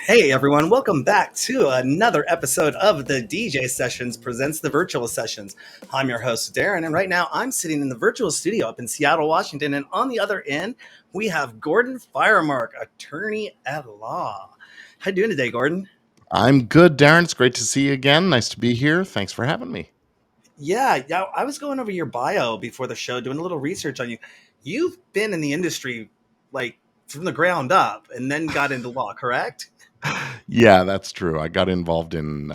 Hey everyone, welcome back to another episode of the DJ Sessions presents the Virtual Sessions. I'm your host Darren, and right now I'm sitting in the virtual studio up in Seattle, Washington, and on the other end we have Gordon Firemark, attorney at law. How you doing today, Gordon? I'm good, Darren. It's great to see you again. Nice to be here. Thanks for having me. Yeah, I was going over your bio before the show, doing a little research on you. You've been in the industry like from the ground up, and then got into law, correct? Yeah, that's true. I got involved in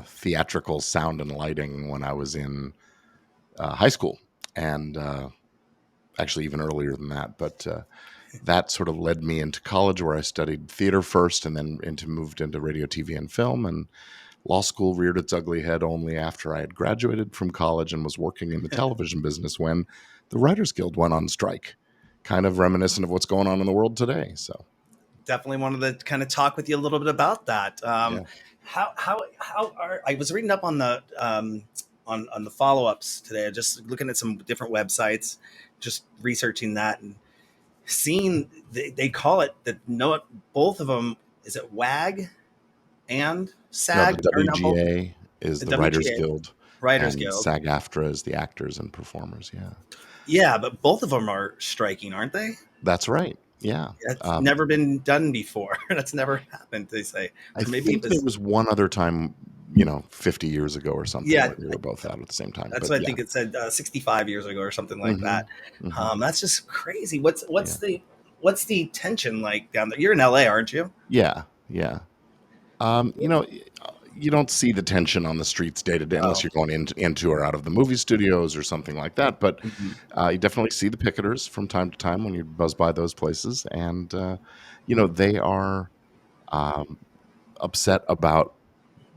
theatrical sound and lighting when I was in high school, and actually even earlier than that. But that sort of led me into college, where I studied theater first, and then moved into radio, TV, and film. And law school reared its ugly head only after I had graduated from college and was working in the television business when the Writers Guild went on strike. Kind of reminiscent of what's going on in the world today. So. Definitely wanted to kind of talk with you a little bit about that. Yeah. How are I was reading up on the on the follow ups today, just looking at some different websites, just researching that and seeing they call it that no both of them is it WAG and No, the SAG are now both WGA is the the Writers WGA Guild, Writers and Guild. SAG-AFTRA is the actors and performers. Yeah, Yeah, but both of them are striking, aren't they? that's right. Yeah. That's never been done before. That's never happened. They say, I or maybe it think there was. was one other time, 50 years ago or something, Yeah, where they were both out at the same time. that's But what I yeah. think it said 65 years ago or something like Hmm. that. Hmm. That's just crazy. What's Yeah. what's the what's the tension like down there? You're in LA, aren't you? Yeah. Yeah. Um, you know, you don't see the tension on the streets day to day unless Oh, you're going into or out of the movie studios or something like that. But mhm. you definitely see the picketers from time to time when you buzz by those places, and they are um, upset about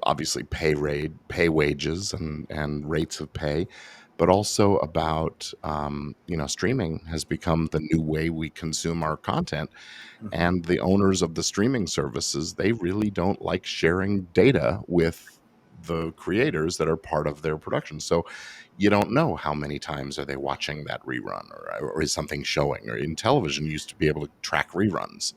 obviously pay wages and rates of pay, but also about streaming has become the new way we consume our content, Mhm. and the owners of the streaming services, they really don't like sharing data with the creators that are part of their production. So you don't know how many times are they watching that rerun, or is something showing. Or in television, you used to be able to track reruns.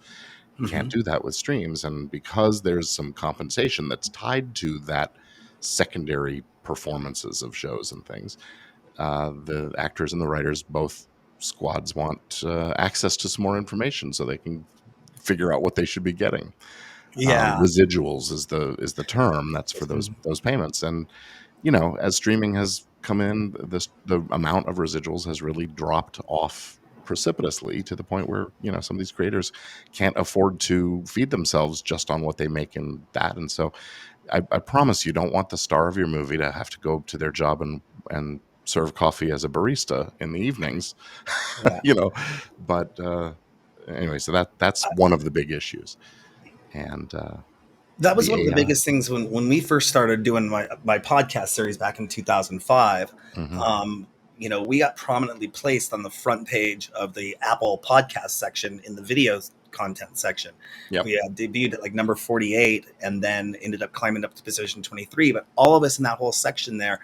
You can't Mhm. do that with streams. And because there's some compensation that's tied to that secondary performances of shows and things, the actors and the writers, both squads, want access to some more information so they can figure out what they should be getting. Yeah. Residuals is the term that's for those payments. And as streaming has come in, the amount of residuals has really dropped off precipitously, to the point where some of these creators can't afford to feed themselves just on what they make in that. And so I promise you don't want the star of your movie to have to go to their job and serve coffee as a barista in the evenings. Yeah. you know but anyway, so that's one of the big issues. And That was one of the the AI. biggest things when we first started doing my podcast series back in 2005. Hmm. Um, we got prominently placed on the front page of the Apple podcast section in the video content section. Yep. We debuted at like number 48 and then ended up climbing up to position 23. But all of us in that whole section there,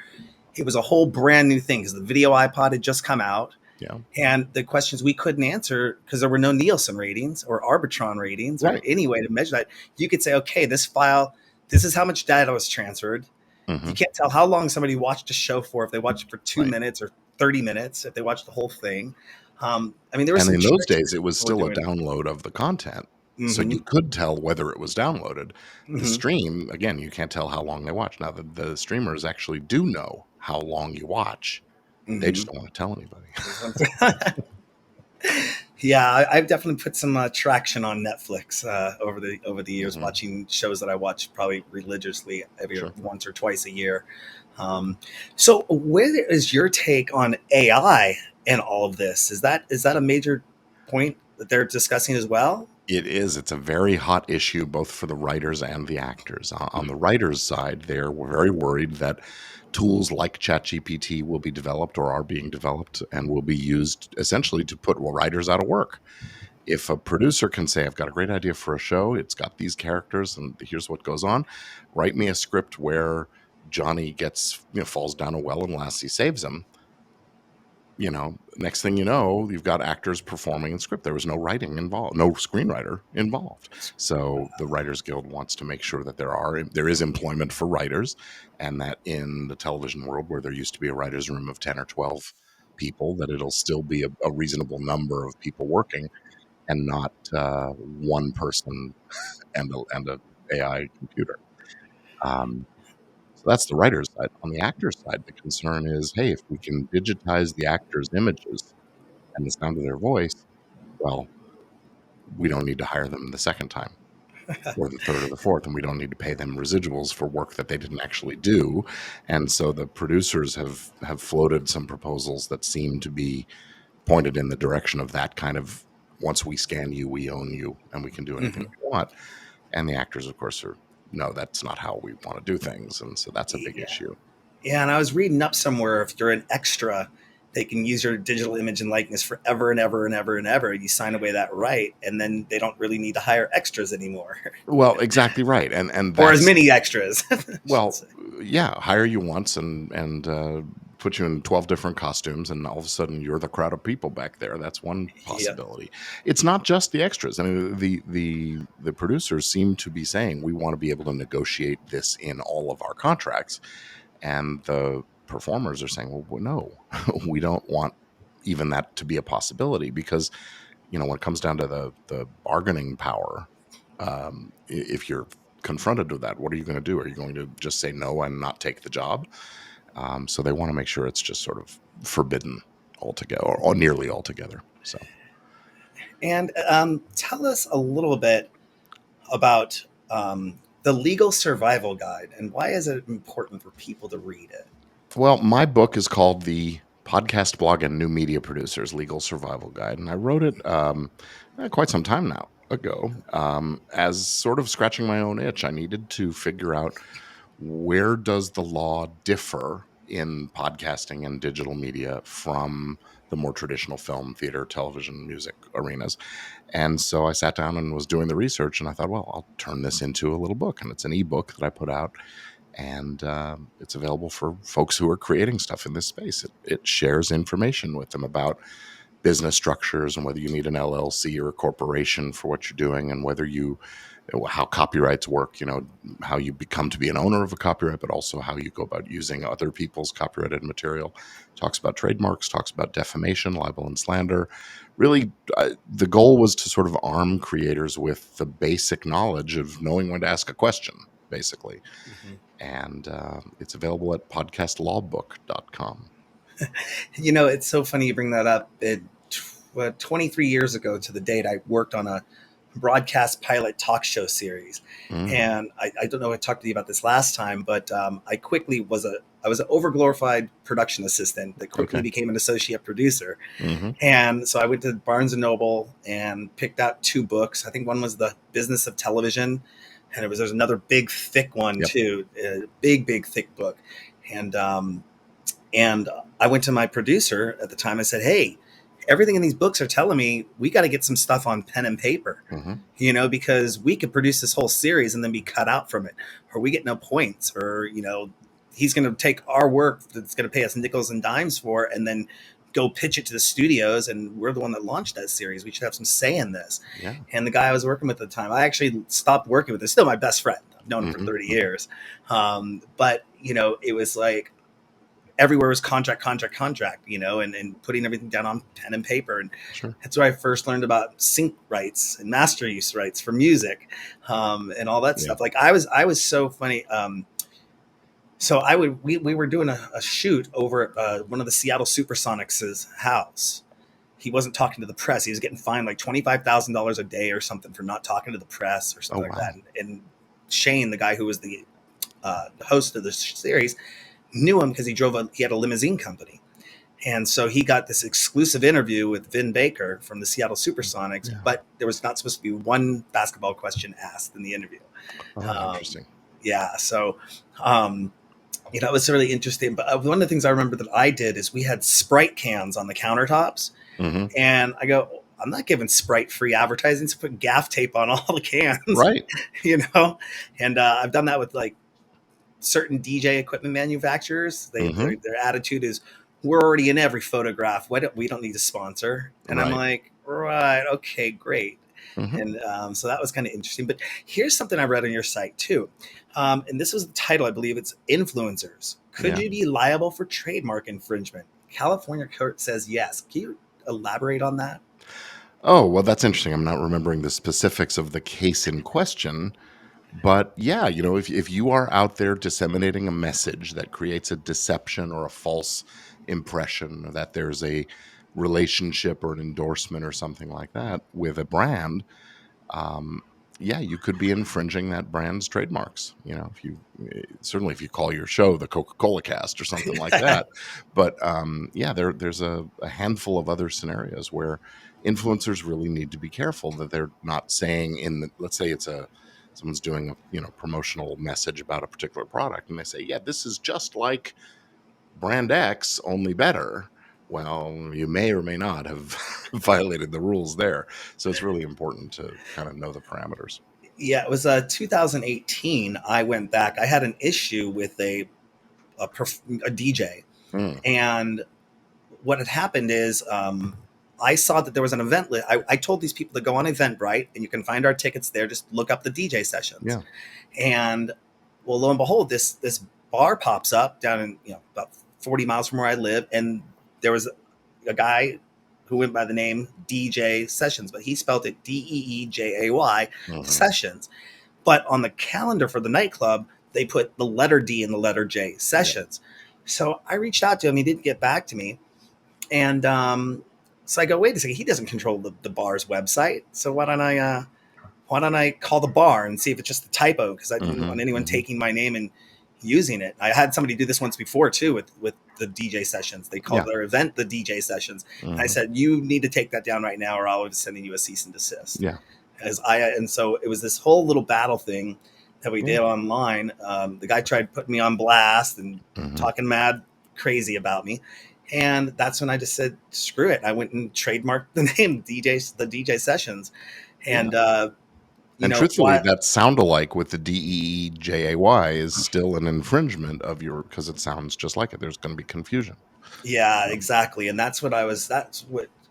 it was a whole brand new thing because the video iPod had just come out. Yeah. And the questions we couldn't answer because there were no Nielsen ratings or Arbitron ratings or Right. any way to measure that. You could say, okay, this file, this is how much data was transferred. You Hmm. can't tell how long somebody watched a show for, if they watched it for two Right. minutes or 30 minutes, if they watched the whole thing. There were And some in those tricks days, it was we're still a doing. download of the content, so Mm-hmm. you could tell whether it was downloaded. The Mm-hmm. stream, again, you can't tell how long they watch. Now the streamers actually do know how long you watch. They Mm-hmm. just don't want to tell anybody. Yeah, I've definitely put some traction on Netflix over the years, Hmm. watching shows that I watch probably religiously every Sure. once or twice a year. Um, so, where is your take on AI and all of this? Is that a major point that they're discussing as well? It is. It's a very hot issue, both for the writers and the actors. On the writers' side, they're very worried that tools like ChatGPT will be developed, or are being developed, and will be used essentially to put writers out of work. If a producer can say, I've got a great idea for a show, it's got these characters, and here's what goes on, write me a script where Johnny falls down a well and Lassie saves him. next thing you know, you've got actors performing in script. There was no writing involved, no screenwriter involved. So the Writers Guild wants to make sure that there is employment for writers, and that in the television world where there used to be a writer's room of 10 or 12 people, that it'll still be a reasonable number of people working, and not one person and a AI computer. Um, so that's the writer's side. On the actor's side, the concern is, hey, if we can digitize the actors' images and the sound of their voice, well, we don't need to hire them the second time or the third or the fourth, and we don't need to pay them residuals for work that they didn't actually do. And so the producers have floated some proposals that seem to be pointed in the direction of that kind of, once we scan you, we own you, and we can do anything we want. And the actors, of course, are, no, that's not how we want to do things. And so that's a big issue. Yeah, and I was reading up somewhere, if you're an extra, they can use your digital image and likeness forever and ever and ever and ever. You sign away that right, and then they don't really need to hire extras anymore. Well, exactly right. And or as many extras. Well, yeah, hire you once and put you in 12 different costumes, and all of a sudden you're the crowd of people back there. That's one possibility. It's not just the extras. I mean, the producers seem to be saying, we want to be able to negotiate this in all of our contracts. And the performers are saying, well, no, we don't want even that to be a possibility, because, when it comes down to the bargaining power, if you're confronted with that, what are you going to do? Are you going to just say no and not take the job? So they want to make sure it's just sort of forbidden altogether, or nearly altogether. So, and tell us a little bit about the Legal Survival Guide, and why is it important for people to read it? Well, my book is called The Podcast Blog and New Media Producers Legal Survival Guide, and I wrote it quite some time now ago, as sort of scratching my own itch. I needed to figure out, where does the law differ in podcasting and digital media from the more traditional film, theater, television, music arenas. And so I sat down and was doing the research, and I thought, well, I'll turn this into a little book. And it's an ebook that I put out, and it's available for folks who are creating stuff in this space. It shares information with them about business structures, and whether you need an LLC or a corporation for what you're doing, and how copyrights work, how you become to be an owner of a copyright, but also how you go about using other people's copyrighted material. Talks about trademarks, talks about defamation, libel, and slander. Really, the goal was to sort of arm creators with the basic knowledge of knowing when to ask a question, basically. Mm-hmm. And it's available at podcastlawbook.com. It's so funny you bring that up. 23 years ago to the date, I worked on a broadcast pilot talk show series. And I don't know if I talked to you about this last time, but I quickly I was an overglorified production assistant that quickly became an associate producer. And so I went to Barnes & Noble and picked out 2 books. I think one was The Business of Television, and there's another big thick one too, a big thick book. And I went to my producer at the time. I said, hey, everything in these books are telling me we got to get some stuff on pen and paper, because we could produce this whole series and then be cut out from it, or we get no points, or, he's going to take our work that's going to pay us nickels and dimes for, and then go pitch it to the studios. And we're the one that launched that series. We should have some say in this. Yeah. And the guy I was working with at the time, I actually stopped working with him. Still my best friend. I've known him for 30 years. But, it was like, everywhere was contract, and putting everything down on pen and paper. And that's where I first learned about sync rights and master use rights for music, and all that stuff. Like I was so funny. So we were doing a shoot over at one of the Seattle Supersonics' house. He wasn't talking to the press. He was getting fined like $25,000 a day or something for not talking to the press or something like that. And Shane, the guy who was the host of the series, knew him because he had a limousine company. And so he got this exclusive interview with Vin Baker from the Seattle Supersonics, but there was not supposed to be one basketball question asked in the interview. Interesting. Yeah. So, it was really interesting. But one of the things I remember that I did is we had Sprite cans on the countertops. And I go, I'm not giving Sprite free advertising, so put gaff tape on all the cans. Right. And I've done that with like certain DJ equipment manufacturers. Their attitude is, we're already in every photograph. We don't need to sponsor. And I'm Right. like, right, okay, great. Hmm. And so that was kind of interesting. But here's something I read on your site too. And this was the title, I believe it's Influencers. Could Yeah. you be liable for trademark infringement? California court says yes. Can you elaborate on that? Oh, well, that's interesting. I'm not remembering the specifics of the case in question. But yeah, if you are out there disseminating a message that creates a deception or a false impression, or that there's a relationship or an endorsement or something like that with a brand, um, yeah, you could be infringing that brand's trademarks. If you certainly if you call your show the Coca-Cola Cast or something like that. But yeah, there's a handful of other scenarios where influencers really need to be careful that they're not saying let's say someone's doing a promotional message about a particular product, and they say, yeah, this is just like brand X, only better. Well, you may or may not have violated the rules there. So it's really important to kind of know the parameters. Yeah, it was 2018. I went back. I had an issue with a DJ, Mm, and what had happened is I saw that there was an event. I told these people to go on Eventbrite, and you can find our tickets there. Just look up the DJ sessions, yeah. and well, lo and behold, this bar pops up down in about 40 miles from where I live, and there was a guy who went by the name DJ Sessions, but he spelled it Deejay Hmm. Sessions. But on the calendar for the nightclub, they put the letter D and the letter J Yeah. Sessions. So I reached out to him. He didn't get back to me. And so I go, wait a second, he doesn't control the bar's website. So why don't I call the bar and see if it's just a typo? Because I didn't Hmm. want anyone Hmm. taking my name and using it. I had somebody do this once before too with the DJ sessions. They called Yeah. their event the DJ sessions. And I Hmm. said, you need to take that down right now, or I'll be sending you a cease and desist. Yeah. And so it was this whole little battle thing that we Yeah. did online. The guy tried putting me on blast and Hmm. talking mad crazy about me. And that's when I just said, screw it. I went and trademarked the name the DJ sessions. Yeah. And, And truthfully, what? that sound alike with the Deejay is still an infringement of because it sounds just like it. There's going to be confusion. Yeah, Um, exactly. And that's what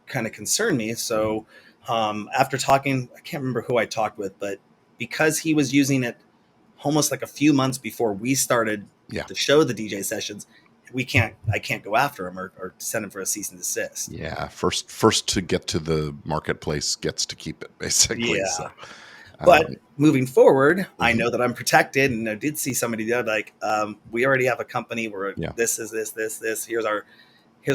kind of concerned me. So, after talking, I can't remember who I talked with, but because he was using it almost like a few months before we started yeah. the show, the DJ sessions, I can't go after him or send him for a cease and desist. Yeah. First to get to the marketplace gets to keep it, basically. So, Yeah. um, But moving forward, I mhm, know that I'm protected, and I did see somebody the other like, we already have a company where yeah. this is this. Here's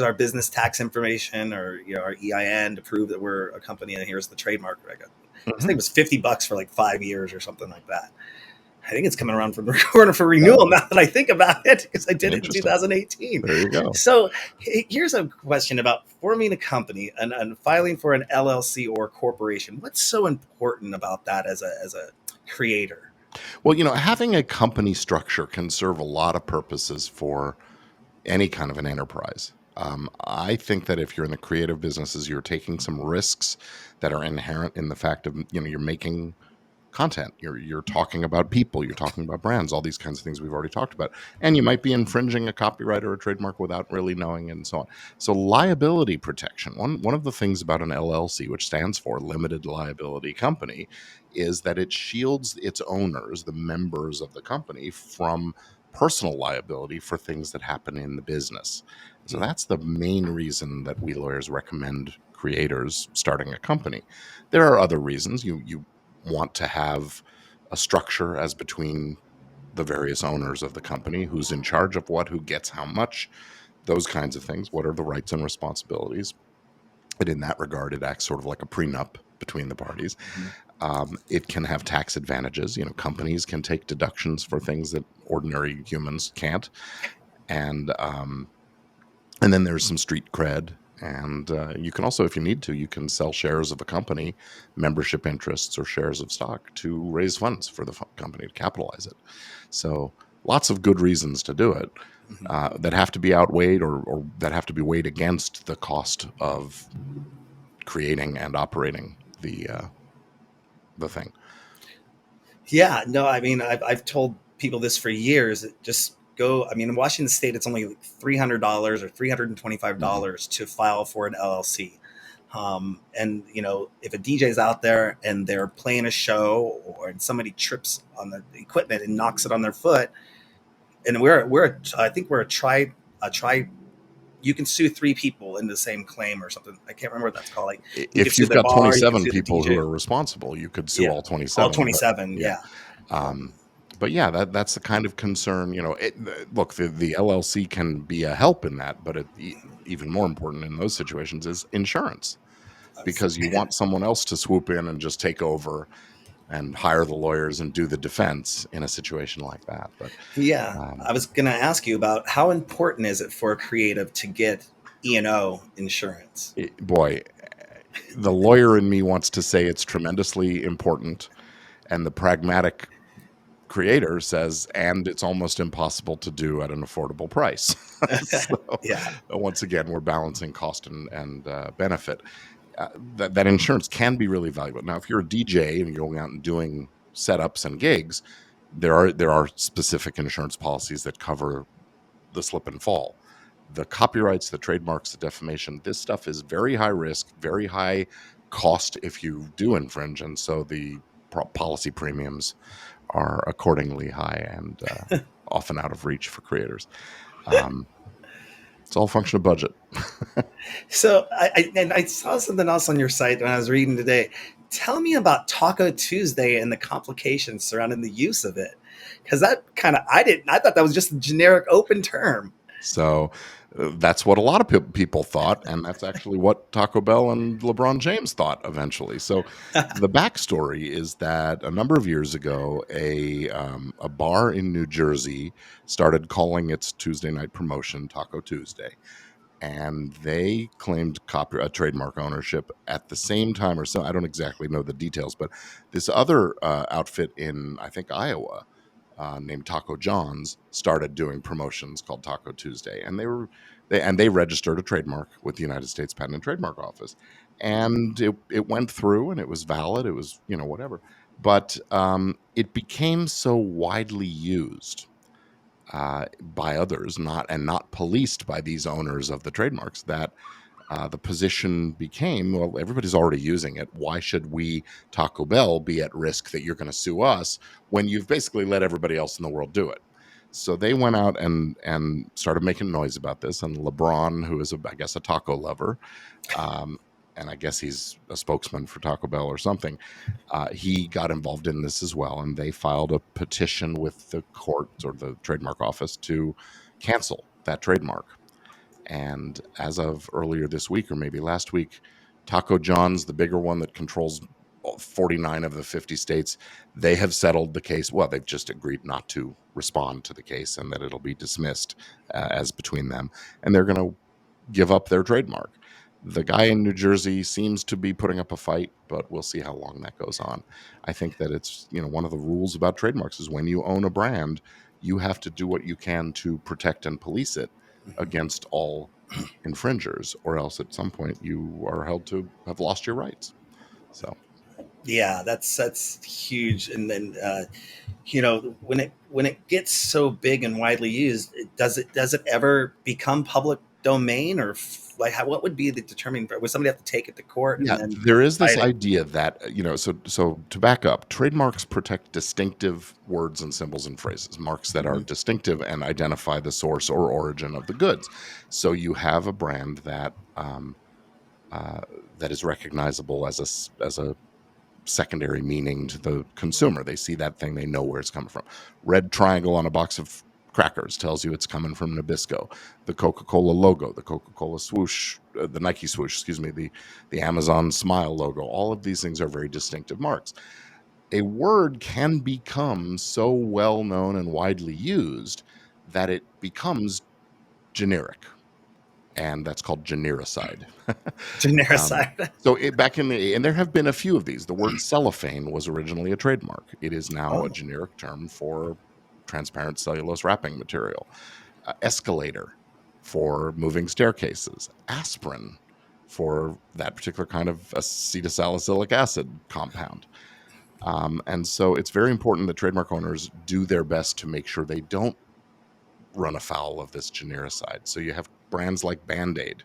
our business tax information, or our EIN to prove that we're a company, and here's the trademark record. This Mhm. thing was $50 for like 5 years or something like that. I think it's coming around for renewal now that I think about it, because I did it in Interesting. 2018. There you go. So here's a question about forming a company and filing for an LLC or corporation. What's so important about that as a creator? Well, having a company structure can serve a lot of purposes for any kind of an enterprise. I think that if you're in the creative businesses, you're taking some risks that are inherent in the fact of you're making content, you're talking about people, you're talking about brands, all these kinds of things we've already talked about, and you might be infringing a copyright or a trademark without really knowing, and so on. So liability protection, one of the things about an LLC, which stands for limited liability company, is that it shields its owners, the members of the company, from personal liability for things that happen in the business. So Mm, that's the main reason that we lawyers recommend creators starting a company. There are other reasons. You want to have a structure as between the various owners of the company, who's in charge of what, who gets how much, those kinds of things. What are the rights and responsibilities? And in that regard, it acts sort of like a prenup between the parties. mhm. It can have tax advantages. Companies can take deductions for things that ordinary humans can't. And then there's some street cred. And you can also, if you need to, you can sell shares of a company, membership interests, or shares of stock to raise funds for the company to capitalize it. So lots of good reasons to do it Mhm. that have to be outweighed, or that have to be weighed against the cost of creating and operating the thing. Yeah, no, I mean, I've told people this for years. Just go. I mean, in Washington State, it's only like $300 or Mhm. $325 to file for an LLC. And if a DJ's out there and they're playing a show, or somebody trips on the equipment and knocks it on their foot, and I think we're a tri you can sue three people in the same claim or something. I can't remember what that's called. Like, you can If sue you've the got bar, you can 27 sue the people who DJ. are responsible, you could sue Yeah, all all 27. 27. Yeah. Yeah. Um, but yeah, that's the kind of concern. Look, the LLC can be a help in that, but even more important in those situations is insurance, because you want someone else to swoop in and just take over and hire the lawyers and do the defense in a situation like that. But Yeah, um, I was going to ask you about how important is it for a creative to get E&O insurance? boy, the lawyer in me wants to say it's tremendously important, and the pragmatic creator says, and it's almost impossible to do at an affordable price. So Yeah. once again, we're balancing cost and benefit. That insurance can be really valuable. Now, if you're a DJ and you're going out and doing setups and gigs, there are specific insurance policies that cover the slip and fall. The copyrights, the trademarks, the defamation, this stuff is very high risk, very high cost if you do infringe, and so the policy premiums are accordingly high and often out of reach for creators. Um, it's all a function of budget. So I saw something else on your site when I was reading today. Tell me about Taco Tuesday and the complications surrounding the use of it, because that kind of I thought that was just a generic open term. So that's what a lot of people thought, and that's actually what Taco Bell and LeBron James thought eventually. So the backstory is that a number of years ago, a bar in New Jersey started calling its Tuesday night promotion Taco Tuesday, and they claimed copyright trademark ownership at the same time, or so. I don't exactly know the details, but this other outfit in, I think, Iowa, named Taco John's, started doing promotions called Taco Tuesday, and they registered a trademark with the United States Patent and Trademark Office, and it went through and it was valid. It was, whatever, but it became so widely used by others, not policed by these owners of the trademarks, that the position became, well, everybody's already using it. Why should we, Taco Bell, be at risk that you're going to sue us when you've basically let everybody else in the world do it? So they went out and started making noise about this. And LeBron, who is, I guess, a taco lover, um, and I guess he's a spokesman for Taco Bell or something, he got involved in this as well. And they filed a petition with the court or the trademark office to cancel that trademark. And as of earlier this week, or maybe last week, Taco John's, the bigger one that controls 49 of the 50 states, they have settled the case. Well, they've just agreed not to respond to the case and that it'll be dismissed as between them. And they're going to give up their trademark. The guy in New Jersey seems to be putting up a fight, but we'll see how long that goes on. I think that it's, one of the rules about trademarks is when you own a brand, you have to do what you can to protect and police it against all infringers, or else at some point you are held to have lost your rights. So Yeah, that's huge. And then when it gets so big and widely used, does it ever become public domain, or like what would be the determining? Would somebody have to take it to court and yeah, then there is this fight it? idea that so to back up, trademarks protect distinctive words and symbols and phrases, marks that are Mhm. distinctive and identify the source or origin of the goods. So you have a brand uh, that is recognizable as a secondary meaning to the consumer. They see that thing, they know where it's coming from. Red triangle on a box of crackers tells you it's coming from Nabisco. The Coca-Cola logo, the Coca-Cola swoosh, the Nike swoosh, excuse me, the Amazon smile logo. All of these things are very distinctive marks. A word can become so well known and widely used that it becomes generic, and that's called genericide. Um, Genericide. so back in and there have been a few of these. The word cellophane was originally a trademark. It is now a Oh, generic term for transparent cellulose wrapping material. Escalator for moving staircases. Aspirin for that particular kind of acetylsalicylic acid compound. And so it's very important that trademark owners do their best to make sure they don't run afoul of this genericide. So you have brands like Band-Aid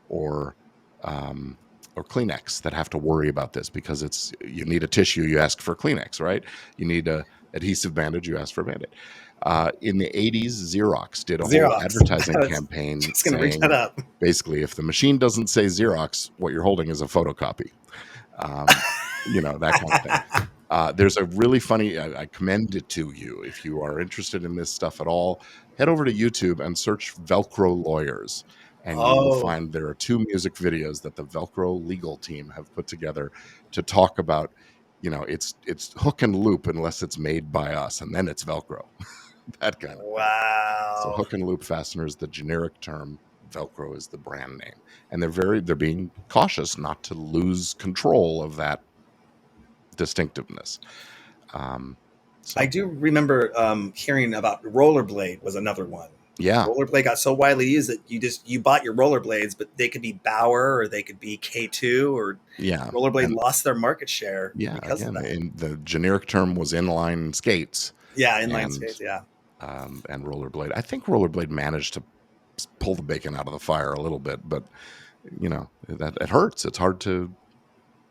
or um, or Kleenex that have to worry about this, because you need a tissue, you ask for Kleenex, right? You need a adhesive bandage, you ask for a Band-Aid. In the 80s, Xerox did a whole Xerox. I advertising was campaign just going to bring that saying, up. basically, if the machine doesn't say Xerox, what you're holding is a photocopy. um, that kind of thing. There's a really funny, I commend it to you if you are interested in this stuff at all. Head over to YouTube and search Velcro lawyers, and you will Oh, find there are 2 music videos that the Velcro legal team have put together to talk about. It's hook and loop unless it's made by us, and then it's Velcro, that kind of thing. So wow. hook and loop fasteners, the generic term. Velcro is the brand name, and they're being cautious not to lose control of that distinctiveness. Um, I so do remember hearing about rollerblade was another one. yeah, Rollerblade got so widely used that you bought your rollerblades, but they could be Bauer or they could be K2, or yeah, rollerblade and lost their market share yeah. because of Again, that. in the generic term was inline skates, Yeah, inline and skates. Yeah, and rollerblade. I think rollerblade managed to pull the bacon out of the fire a little bit, but that it hurts. It's hard to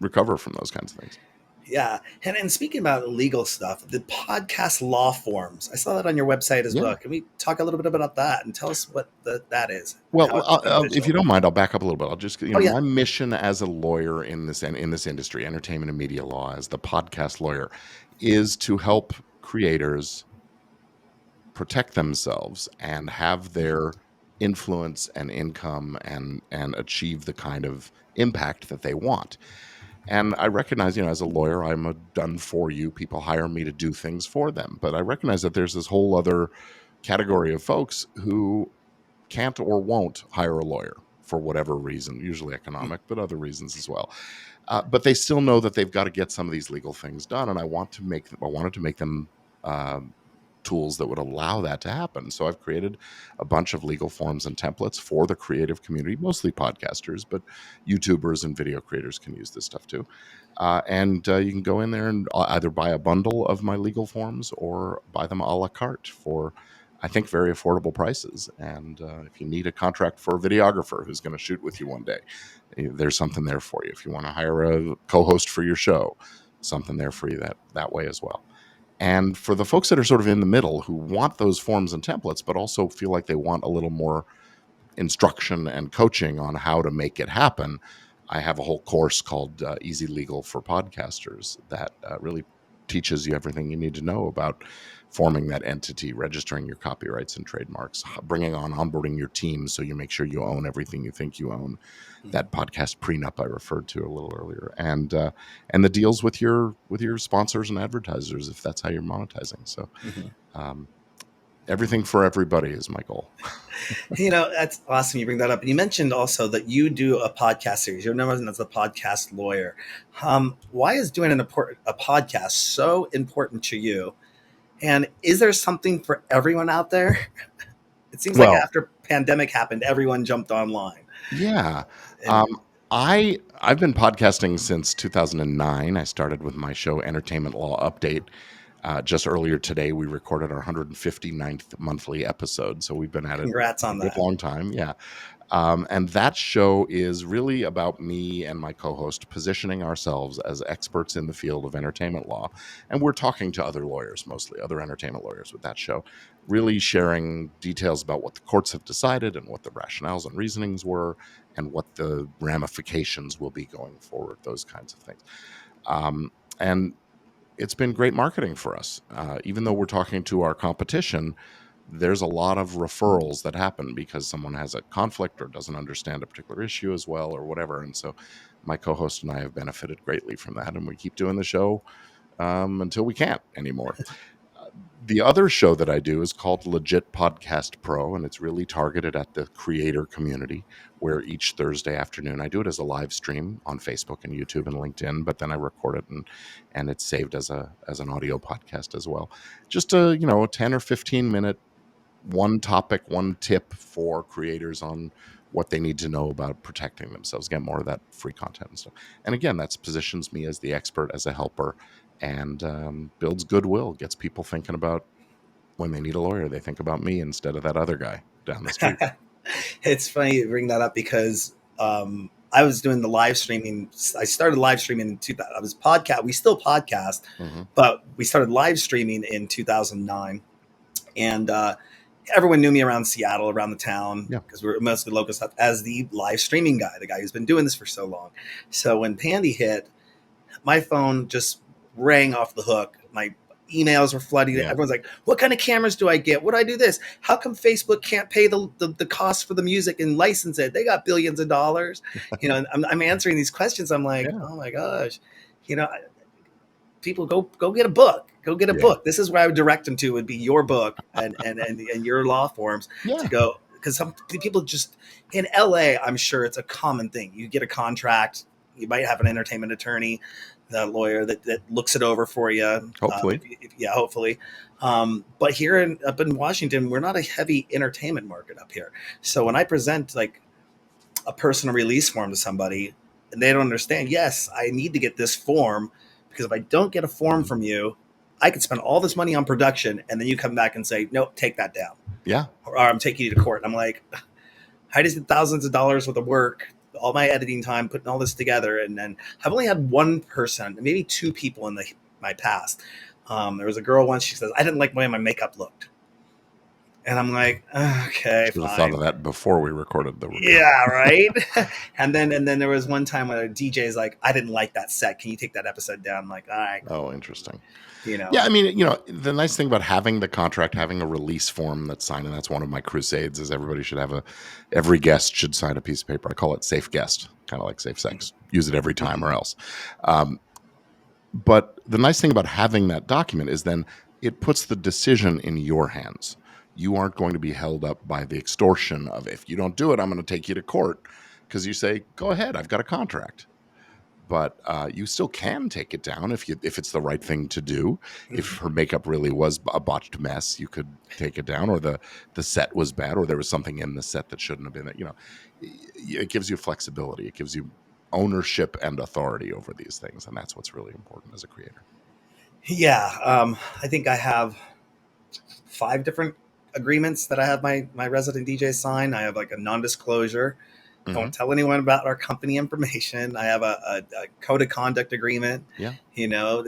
recover from those kinds of things. yeah. And speaking about legal stuff, the podcast law forms. I saw that on your website as Yeah. well. Can we talk a little bit about that and tell us what that is and how Well, it's if you beneficial? don't mind, I'll back up a little bit. I'll just, Oh yeah. my mission as a lawyer in this industry, entertainment and media law, as the podcast lawyer, is to help creators protect themselves and have their influence and income and achieve the kind of impact that they want. And I recognize, as a lawyer, I'm a done for you. People hire me to do things for them. But I recognize that there's this whole other category of folks who can't or won't hire a lawyer for whatever reason, usually economic, but other reasons as well. But they still know that they've got to get some of these legal things done, and I wanted to make them um, tools that would allow that to happen. So I've created a bunch of legal forms and templates for the creative community, mostly podcasters, but YouTubers and video creators can use this stuff too. And you can go in there and either buy a bundle of my legal forms or buy them a la carte for, I think, very affordable prices. And if you need a contract for a videographer who's going to shoot with you one day, there's something there for you. If you want to hire a co-host for your show, something there for you that way as well. And for the folks that are sort of in the middle who want those forms and templates, but also feel like they want a little more instruction and coaching on how to make it happen, I have a whole course called Easy Legal for Podcasters that really teaches you everything you need to know about forming that entity, registering your copyrights and trademarks, bringing on onboarding your team so you make sure you own everything you think you own. Mhm. That podcast prenup I referred to a little earlier, and the deals with your sponsors and advertisers if that's how you're monetizing. So Mhm. um, everything for everybody is my goal. That's awesome. You bring that up. And you mentioned also that you do a podcast series. You're known as a podcast lawyer. Why is doing a podcast so important to you? And is there something for everyone out there? It seems like Well, after pandemic happened, everyone jumped online. yeah. And I've been podcasting since 2009. I started with my show Entertainment Law Update. Just earlier today, we recorded our 159th monthly episode, so we've been at it congrats a on good that. long time. Yeah. And that show is really about me and my co host positioning ourselves as experts in the field of entertainment law. And we're talking to other lawyers, mostly other entertainment lawyers with that show, really sharing details about what the courts have decided and what the rationales and reasonings were and what the ramifications will be going forward, those kinds of things. Um, and it's been great marketing for us. Even though we're talking to our competition, there's a lot of referrals that happen because someone has a conflict or doesn't understand a particular issue as well or whatever. And so my co-host and I have benefited greatly from that, and we keep doing the show until we can't anymore. Uh, the other show that I do is called Legit Podcast Pro, and it's really targeted at the creator community. Where each Thursday afternoon, I do it as a live stream on Facebook and YouTube and LinkedIn, but then I record it and it's saved as an audio podcast as well. Just a 10 or 15 minute one topic, one tip for creators on what they need to know about protecting themselves, get more of that free content and stuff. And again, that positions me as the expert, as a helper, and builds goodwill, gets people thinking about when they need a lawyer, they think about me instead of that other guy down the street. It's funny you bring that up because I was doing the live streaming. I started live streaming in 2000. I was podcast. We still podcast, Mm-hmm. but we started live streaming in 2009, and everyone knew me around Seattle, around the town, Yeah. because we were mostly local stuff, as the live streaming guy, the guy who's been doing this for so long. So when Pandy hit, my phone just rang off the hook. My emails were flooding. Yeah. Everyone's like, what kind of cameras do I get? What do I do this? How come Facebook can't pay the cost for the music and license it? They got billions of dollars. I'm answering these questions. I'm like, Yeah. oh my gosh, you know, people go get a book. Go get a Yeah. book. This is where I would direct them to, would be your book and your law forms Yeah. to go. Because some people just in LA, I'm sure it's a common thing. You get a contract, you might have an entertainment attorney, the lawyer that looks it over for you. Hopefully. Hopefully. But here up in Washington, we're not a heavy entertainment market up here. So when I present like a personal release form to somebody and they don't understand, yes, I need to get this form, because if I don't get a form from you, I could spend all this money on production and then you come back and say, nope, take that down. Yeah. Or I'm taking you to court. And I'm like, I just did thousands of dollars worth of work, all my editing time, putting all this together. And then I've only had one person, maybe two people in my past. There was a girl once, she says, I didn't like the way my makeup looked. And I'm like, okay, Should have fine. thought of that before we recorded the review. Yeah, right. and then there was one time when a DJ's like, I didn't like that set. Can you take that episode down? I'm like, all right. Oh, interesting. Yeah, I mean, the nice thing about having the contract, having a release form that's signed, and that's one of my crusades, is everybody should have every guest should sign a piece of paper. I call it safe guest, kind of like safe sex. Use it every time or else. But the nice thing about having that document is then it puts the decision in your hands. You aren't going to be held up by the extortion of, if you don't do it, I'm going to take you to court, because you say, go ahead, I've got a contract. But you still can take it down if it's the right thing to do. If her makeup really was a botched mess, you could take it down, or the set was bad, or there was something in the set that shouldn't have been. It gives you flexibility. It gives you ownership and authority over these things, and that's what's really important as a creator. Yeah, I think I have 5 different agreements that I have my resident DJ sign. I have like a non-disclosure. Mm-hmm. Don't tell anyone about our company information. I have a code of conduct agreement. Yeah.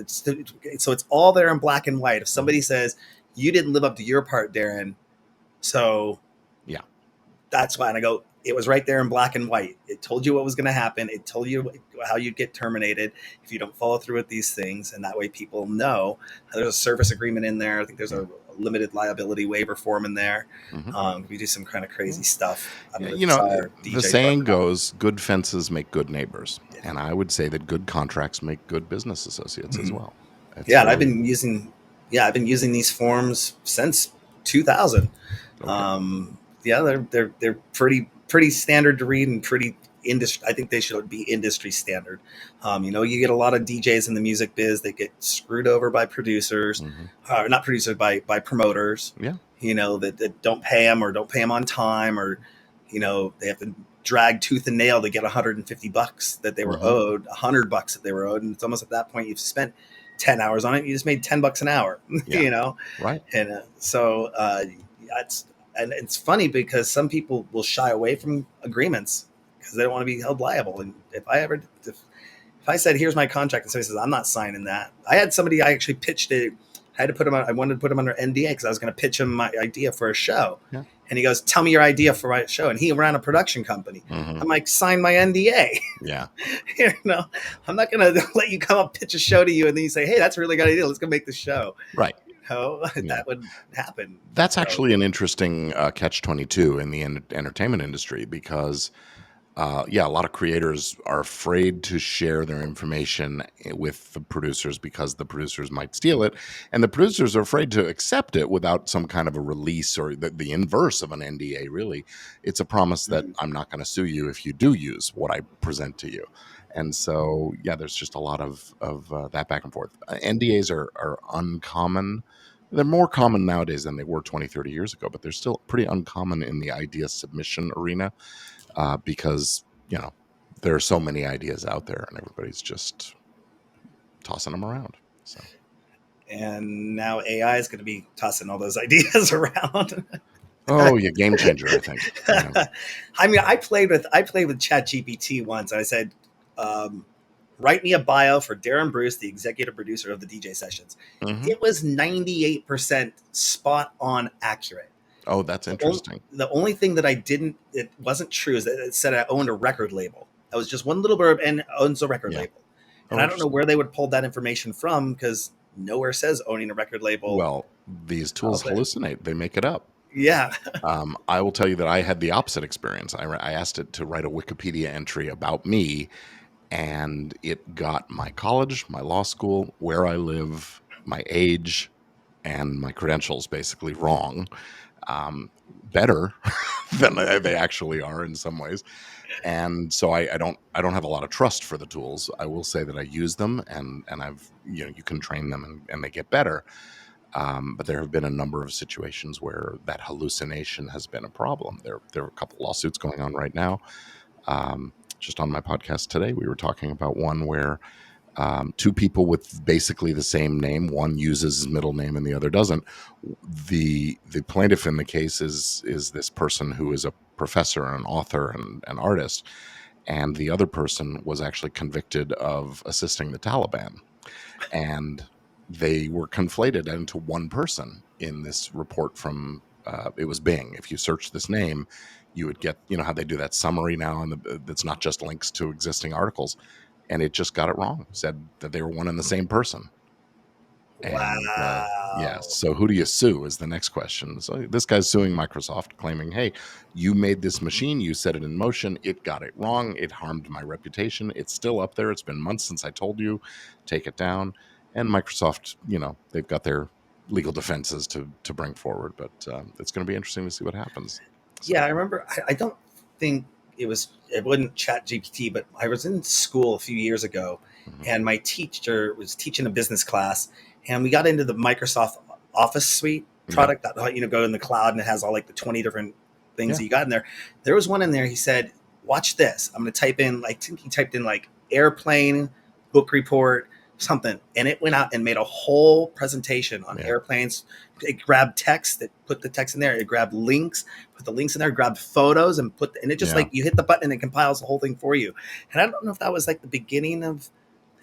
So it's all there in black and white. If somebody says you didn't live up to your part, Darren, so yeah, that's why. And I go, it was right there in black and white. It told you what was going to happen. It told you how you'd get terminated if you don't follow through with these things. And that way people know. There's a service agreement in there. I think there's a limited liability waiver form in there. Mm-hmm. We do some kind of crazy stuff. The saying goes, good fences make good neighbors. Yeah. And I would say that good contracts make good business associates as well. And I've been using these forms since 2000. Okay. They're pretty standard to read and pretty industry. I think they should be industry standard. You get a lot of DJs in the music biz that get screwed over by producers, not producers, by promoters. Yeah. That don't pay them, or don't pay them on time, or they have to drag tooth and nail to get $150 that they were owed, $100 that they were owed, and it's almost at that point you've spent 10 hours on it. You just made $10 an hour. Yeah. Right. And and it's funny because some people will shy away from agreements because they don't want to be held liable. And if I said, here's my contract, and somebody says, I'm not signing that. I had somebody, I actually pitched it. I wanted to put him under NDA because I was going to pitch him my idea for a show. Yeah. And he goes, tell me your idea for my show. And he ran a production company. I'm like, sign my NDA. Yeah. I'm not going to let you come up, pitch a show to you, and then you say, hey, that's a really good idea. Let's go make the show. Right. That would happen. That's actually an interesting catch-22 in the entertainment industry, because a lot of creators are afraid to share their information with the producers because the producers might steal it, and the producers are afraid to accept it without some kind of a release, or the inverse of an NDA. Really, it's a promise that I'm not going to sue you if you do use what I present to you. And so, there's just a lot of that back and forth. NDAs are uncommon. They're more common nowadays than they were 20, 30 years ago, but they're still pretty uncommon in the idea submission arena because, there are so many ideas out there and everybody's just tossing them around. So, and now AI is going to be tossing all those ideas around. Oh, yeah, game changer, I think. Yeah. I mean, I played with ChatGPT once. And I said, um, "Write me a bio for Darren Bruce, the executive producer of the DJ sessions." Hmm. It was 98% spot on accurate. Oh, that's The only, interesting. the only thing that it wasn't true is that it said I owned a record label. That was just one little blurb and owns a record Yeah. label. And Oh, I don't know interesting. where they would pull that information from because nowhere says owning a record label Well, these out tools there. hallucinate. They make it up. Yeah. I will tell you that I had the opposite experience. I asked it to write a Wikipedia entry about me, and it got my college, my law school, where I live, my age, and my credentials basically wrong. Better than they actually are in some ways. And so I don't have a lot of trust for the tools. I will say that I use them, and I've you can train them, and they get better. But there have been a number of situations where that hallucination has been a problem. There are a couple lawsuits going on right now. Just on my podcast today, we were talking about one where two people with basically the same name, one uses his middle name and the other doesn't. The plaintiff in the case is this person who is a professor and an author and an artist, and the other person was actually convicted of assisting the Taliban, and they were conflated into one person in this report from it was Bing. If you search this name, you would get how they do that summary now, and that's not just links to existing articles, and it just got it wrong. Said that they were one and the same person. And yeah, Wow. so who do you sue is the next question. So this guy's suing Microsoft, claiming, "Hey, you made this machine, you set it in motion, it got it wrong, it harmed my reputation. It's still up there. It's been months since I told you, take it down." And Microsoft, they've got their legal defenses to bring forward, but it's going to be interesting to see what happens. So, Yeah, I remember. I don't think it wasn't Chat GPT, but I was in school a few years ago, mhm. and my teacher was teaching a business class, and we got into the Microsoft Office suite Yeah, product that go in the cloud and it has all like the 20 different things yeah, that you got in there. There was one in there. He said, "Watch this. I'm going to type in like I think he typed in like airplane book report." Something, and it went out and made a whole presentation on yeah, airplanes. It grabbed text, that put the text in there, it grabbed links, put the links in there, grab photos, and it just yeah. like you hit the button and it compiles the whole thing for you. And I don't know if that was like the beginning of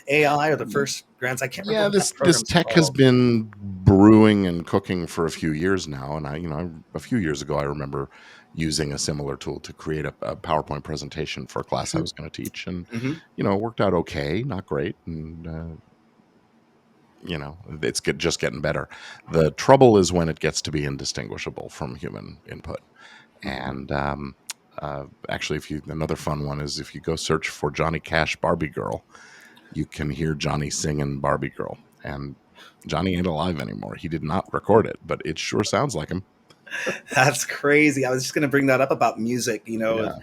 AI or the first grants. I can't remember Yeah, what that this program's tech has called. been brewing and cooking for a few years now, and a few years ago, I remember using a similar tool to create a PowerPoint presentation for a class I was going to teach, and Mm-hmm. it worked out okay, not great, and it's just getting better. The trouble is when it gets to be indistinguishable from human input, Mm-hmm. and actually, if you another fun one is if you go search for Johnny Cash Barbie Girl, you can hear Johnny singing Barbie Girl. And Johnny ain't alive anymore. He did not record it, but it sure sounds like him. That's crazy. I was just going to bring that up about music. Yeah.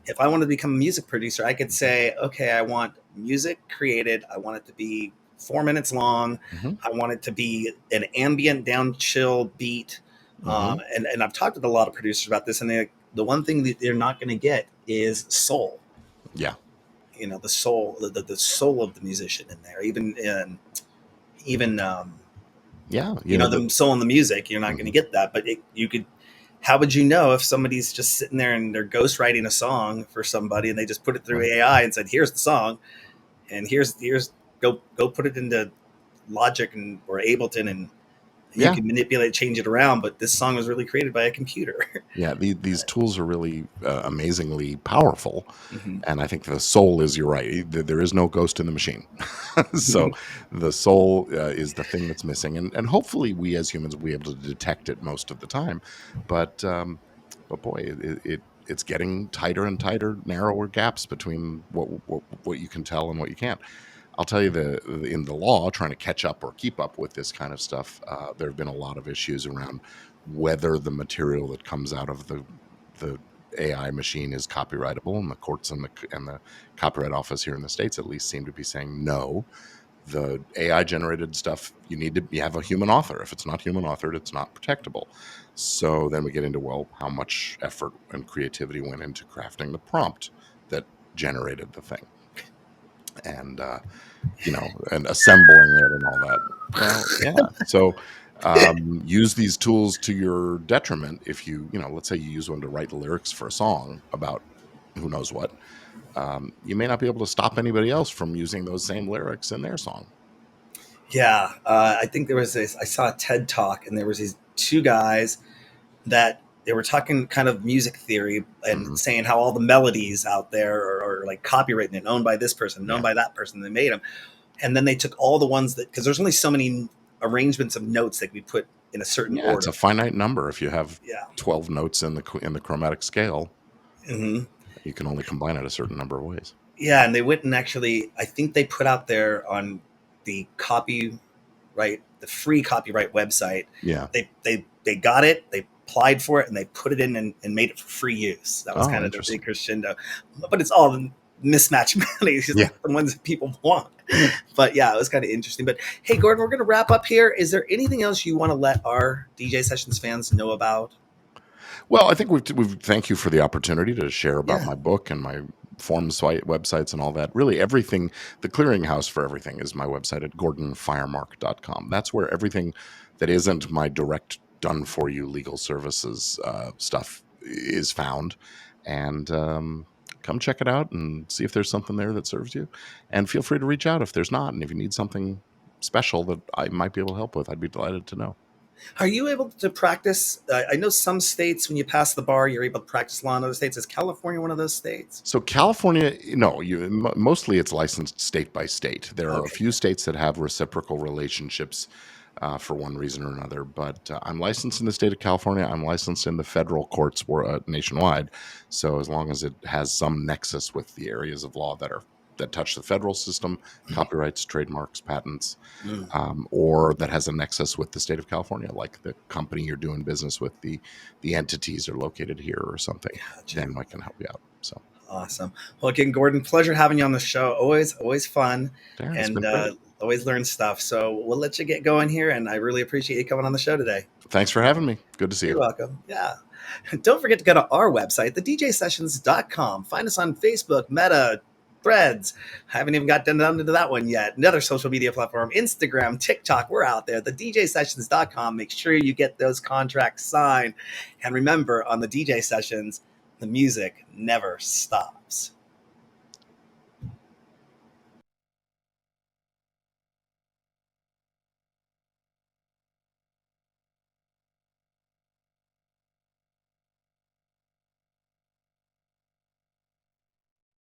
If I wanted to become a music producer, I could say, okay, I want music created. I want it to be 4 minutes long. Hmm. I want it to be an ambient, down chill beat. Hmm. And I've talked with a lot of producers about this, and the one thing that they're not going to get is soul. Yeah. The soul, the soul of the musician in there. Even Yeah. the soul in the music. You're not going to Mhm. get that, but you could. How would you know if somebody's just sitting there and they're ghostwriting a song for somebody and they just put it through Right. AI and said, "Here's the song, and here's go put it into Logic or Ableton, and you Yeah. can manipulate, change it around." But this song was really created by a computer. Yeah. These tools are really amazingly powerful. Mhm. And I think the soul is, you're right. There is no ghost in the machine. So the soul is the thing that's missing. And hopefully we as humans will be able to detect it most of the time. But boy, it's getting tighter and tighter, narrower gaps between what you can tell and what you can't. I'll tell you in the law, trying to catch up or keep up with this kind of stuff, there have been a lot of issues around whether the material that comes out of the AI machine is copyrightable, and the courts and the copyright office here in the states at least seem to be saying no. The AI generated stuff, you have a human author. If it's not human authored, it's not protectable. So then we get into, well, how much effort and creativity went into crafting the prompt that generated the thing, and and assembling it and all that. Well, yeah. So use these tools to your detriment. If let's say you use one to write lyrics for a song about who knows what, you may not be able to stop anybody else from using those same lyrics in their song. Yeah, I think there was this. I saw a TED talk, and there was these two guys that they were talking kind of music theory and Hmm. saying how all the melodies out there are like copyrighted and owned by this person, owned Yeah. by that person. They made them, and then they took all the ones that because there's only so many arrangements of notes that we put in a certain Yeah, it's a order. finite number. If you have Yeah. 12 notes in the chromatic scale, Hmm. you can only combine it a certain number of ways. Yeah, and they went and actually, I think they put out there on the copyright, the free copyright website. Yeah. They got it, they applied for it, and they put it in and made it for free use. That was Oh, kind of their big interesting. crescendo. But it's all mismatched melodies, just Yeah. like the ones that people want. But yeah, it was kind of interesting. But hey, Gordon, we're going to wrap up here. Is there anything else you want to let our DJ Sessions fans know about? Well, I think we've thank you for the opportunity to share about Yeah. my book and my forms site websites and all that. Really, everything, the clearinghouse for everything is my website at gordonfiremark.com. That's where everything that isn't my direct done for you legal services stuff is found. And come check it out and see if there's something there that serves you. And feel free to reach out if there's not. And if you need something special that I might be able to help with, I'd be delighted to know. Are you able to practice? I know some states, when you pass the bar, you're able to practice law in other states. Is California one of those states? So California, no, mostly it's licensed state by state. There are a Okay. few states that have reciprocal relationships for one reason or another, but I'm licensed in the state of California. I'm licensed in the federal courts nationwide. So as long as it has some nexus with the areas of law that touch the federal system, copyrights, trademarks, patents, Mm, or that has a nexus with the state of California, like the company you're doing business with, the entities are located here or something, gotcha. then I can help you out. So. Awesome. Well, again, Gordon, pleasure having you on the show. Always fun, Darren, it's and been great. always learn stuff. So we'll let you get going here, and I really appreciate you coming on the show today. Thanks for having me. Good to see You're you. welcome. Yeah. Don't forget to go to our website, thedjsessions.com. Find us on Facebook, Meta, Threads. I haven't even got down to that one yet. Another social media platform, Instagram, TikTok. We're out there. Thedjsessions.com. Make sure you get those contracts signed. And remember, on the DJ Sessions, the music never stops.